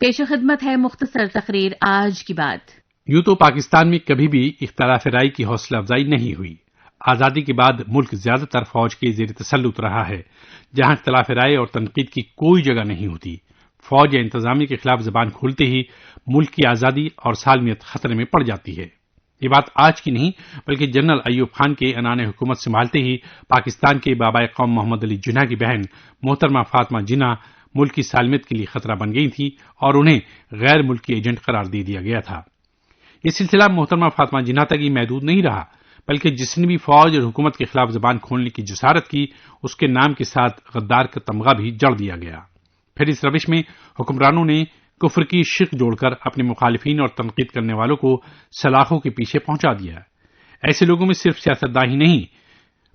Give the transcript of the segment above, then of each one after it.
پیش خدمت ہے مختصر تقریر آج کی بات۔ یوں تو پاکستان میں کبھی بھی اختلاف رائے کی حوصلہ افزائی نہیں ہوئی۔ آزادی کے بعد ملک زیادہ تر فوج کے زیر تسلط رہا ہے، جہاں اختلاف رائے اور تنقید کی کوئی جگہ نہیں ہوتی۔ فوج یا انتظامیہ کے خلاف زبان کھولتے ہی ملک کی آزادی اور سالمیت خطرے میں پڑ جاتی ہے۔ یہ بات آج کی نہیں بلکہ جنرل ایوب خان کے عنان حکومت سنبھالتے ہی پاکستان کے بابائے قوم محمد علی جناح کی بہن محترمہ فاطمہ جناح ملک کی سالمیت کے لیے خطرہ بن گئی تھی اور انہیں غیر ملکی ایجنٹ قرار دے دیا گیا تھا۔ یہ سلسلہ محترمہ فاطمہ جناح تک ہی محدود نہیں رہا بلکہ جس نے بھی فوج اور حکومت کے خلاف زبان کھولنے کی جسارت کی اس کے نام کے ساتھ غدار کا تمغہ بھی جڑ دیا گیا۔ پھر اس روش میں حکمرانوں نے کفر کی شق جوڑ کر اپنے مخالفین اور تنقید کرنے والوں کو سلاخوں کے پیچھے پہنچا دیا۔ ایسے لوگوں میں صرف سیاستداں ہی نہیں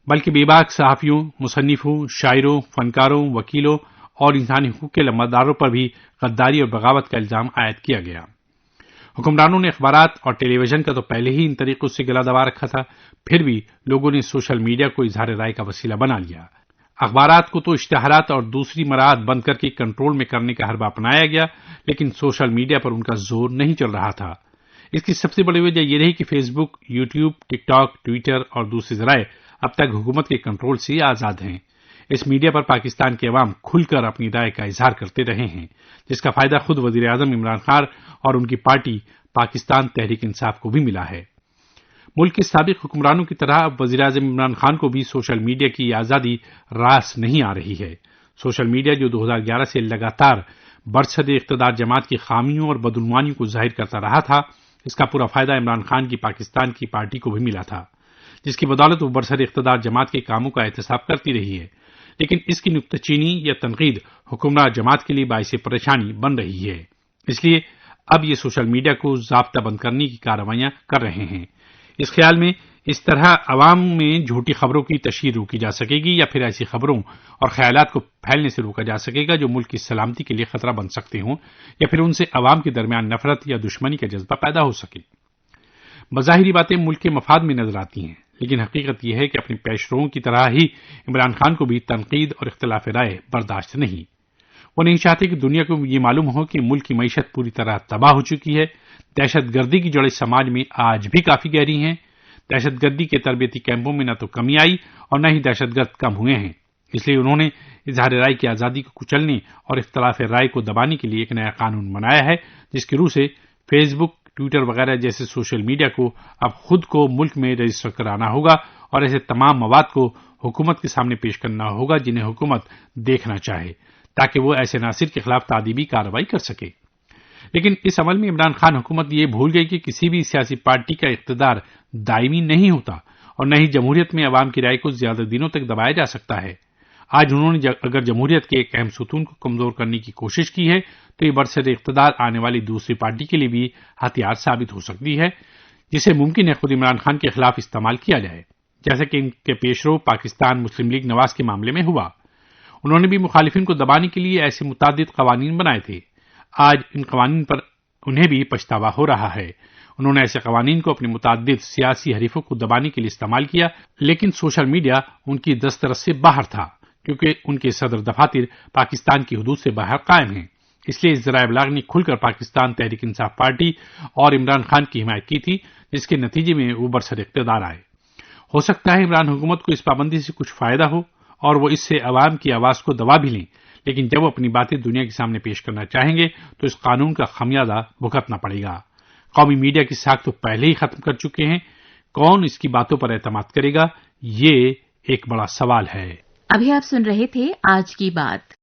بلکہ بے باک صحافیوں، مصنفوں، شاعروں، فنکاروں، وکیلوں اور انسانی حقوق کے علمبرداروں پر بھی غداری اور بغاوت کا الزام عائد کیا گیا۔ حکمرانوں نے اخبارات اور ٹیلی ویژن کا تو پہلے ہی ان طریقوں سے گلا دبا رکھا تھا، پھر بھی لوگوں نے سوشل میڈیا کو اظہار رائے کا وسیلہ بنا لیا۔ اخبارات کو تو اشتہارات اور دوسری مراعات بند کر کے کنٹرول میں کرنے کا حربہ اپنایا گیا، لیکن سوشل میڈیا پر ان کا زور نہیں چل رہا تھا۔ اس کی سب سے بڑی وجہ یہ رہی کہ فیس بک، یوٹیوب، ٹک ٹاک، ٹویٹر اور دوسرے ذرائع اب تک حکومت کے کنٹرول سے آزاد ہیں۔ اس میڈیا پر پاکستان کے عوام کھل کر اپنی رائے کا اظہار کرتے رہے ہیں، جس کا فائدہ خود وزیر اعظم عمران خان اور ان کی پارٹی پاکستان تحریک انصاف کو بھی ملا ہے۔ ملک کے سابق حکمرانوں کی طرح اب وزیر اعظم عمران خان کو بھی سوشل میڈیا کی آزادی راس نہیں آ رہی ہے۔ سوشل میڈیا جو 2011 سے لگاتار برسر اقتدار جماعت کی خامیوں اور بدعنوانیوں کو ظاہر کرتا رہا تھا، اس کا پورا فائدہ عمران خان کی پاکستان کی پارٹی کو بھی ملا تھا، جس کی بدولت وہ برسر اقتدار جماعت کے کاموں کا احتساب کرتی رہی ہے۔ لیکن اس کی نکتہ چینی یا تنقید حکمراں جماعت کے لیے باعث پریشانی بن رہی ہے۔ اس لیے اب یہ سوشل میڈیا کو ضابطہ بند کرنے کی کارروائیاں کر رہے ہیں، اس خیال میں اس طرح عوام میں جھوٹی خبروں کی تشہیر روکی جا سکے گی یا پھر ایسی خبروں اور خیالات کو پھیلنے سے روکا جا سکے گا جو ملک کی سلامتی کے لیے خطرہ بن سکتے ہوں یا پھر ان سے عوام کے درمیان نفرت یا دشمنی کا جذبہ پیدا ہو سکے۔ بظاہر باتیں ملک کے مفاد میں نظر آتی ہیں، لیکن حقیقت یہ ہے کہ اپنے پیشروؤں کی طرح ہی عمران خان کو بھی تنقید اور اختلاف رائے برداشت نہیں۔ وہ نہیں چاہتے کہ دنیا کو یہ معلوم ہو کہ ملک کی معیشت پوری طرح تباہ ہو چکی ہے، دہشت گردی کی جڑیں سماج میں آج بھی کافی گہری ہیں، دہشت گردی کے تربیتی کیمپوں میں نہ تو کمی آئی اور نہ ہی دہشت گرد کم ہوئے ہیں۔ اس لیے انہوں نے اظہار رائے کی آزادی کو کچلنے اور اختلاف رائے کو دبانے کے لیے ایک نیا قانون بنایا ہے، جس کی روح سے فیس بک، ٹویٹر وغیرہ جیسے سوشل میڈیا کو اب خود کو ملک میں رجسٹر کرانا ہوگا اور ایسے تمام مواد کو حکومت کے سامنے پیش کرنا ہوگا جنہیں حکومت دیکھنا چاہے، تاکہ وہ ایسے ناصر کے خلاف تعدیبی کارروائی کر سکے۔ لیکن اس عمل میں عمران خان حکومت یہ بھول گئی کہ کسی بھی سیاسی پارٹی کا اقتدار دائمی نہیں ہوتا اور نہ ہی جمہوریت میں عوام کی رائے کو زیادہ دنوں تک دبایا جا سکتا ہے۔ آج انہوں نے اگر جمہوریت کے ایک اہم ستون کو کمزور کرنے کی کوشش کی ہے تو یہ برسر اقتدار آنے والی دوسری پارٹی کے لیے بھی ہتھیار ثابت ہو سکتی ہے، جسے ممکن ہے خود عمران خان کے خلاف استعمال کیا جائے، جیسا کہ ان کے پیشرو پاکستان مسلم لیگ نواز کے معاملے میں ہوا۔ انہوں نے بھی مخالفین کو دبانے کے لیے ایسے متعدد قوانین بنائے تھے۔ آج ان قوانین پر انہیں بھی پچھتاوا ہو رہا ہے۔ انہوں نے ایسے قوانین کو اپنے متعدد سیاسی حریفوں کو دبانے کے لیے استعمال کیا، لیکن سوشل میڈیا ان کی دسترس سے باہر تھا، کیونکہ ان کے صدر دفاتر پاکستان کی حدود سے باہر قائم ہیں۔ اس لیے ذرائع ابلاغ نے کھل کر پاکستان تحریک انصاف پارٹی اور عمران خان کی حمایت کی تھی، جس کے نتیجے میں وہ برسر اقتدار آئے۔ ہو سکتا ہے عمران حکومت کو اس پابندی سے کچھ فائدہ ہو اور وہ اس سے عوام کی آواز کو دبا بھی لیں، لیکن جب وہ اپنی باتیں دنیا کے سامنے پیش کرنا چاہیں گے تو اس قانون کا خمیازہ بھگتنا پڑے گا۔ قومی میڈیا کی ساکھ تو پہلے ہی ختم کر چکے ہیں، کون اس کی باتوں پر اعتماد کرے گا، یہ ایک بڑا سوال ہے۔ ابھی آپ سن رہے تھے آج کی بات۔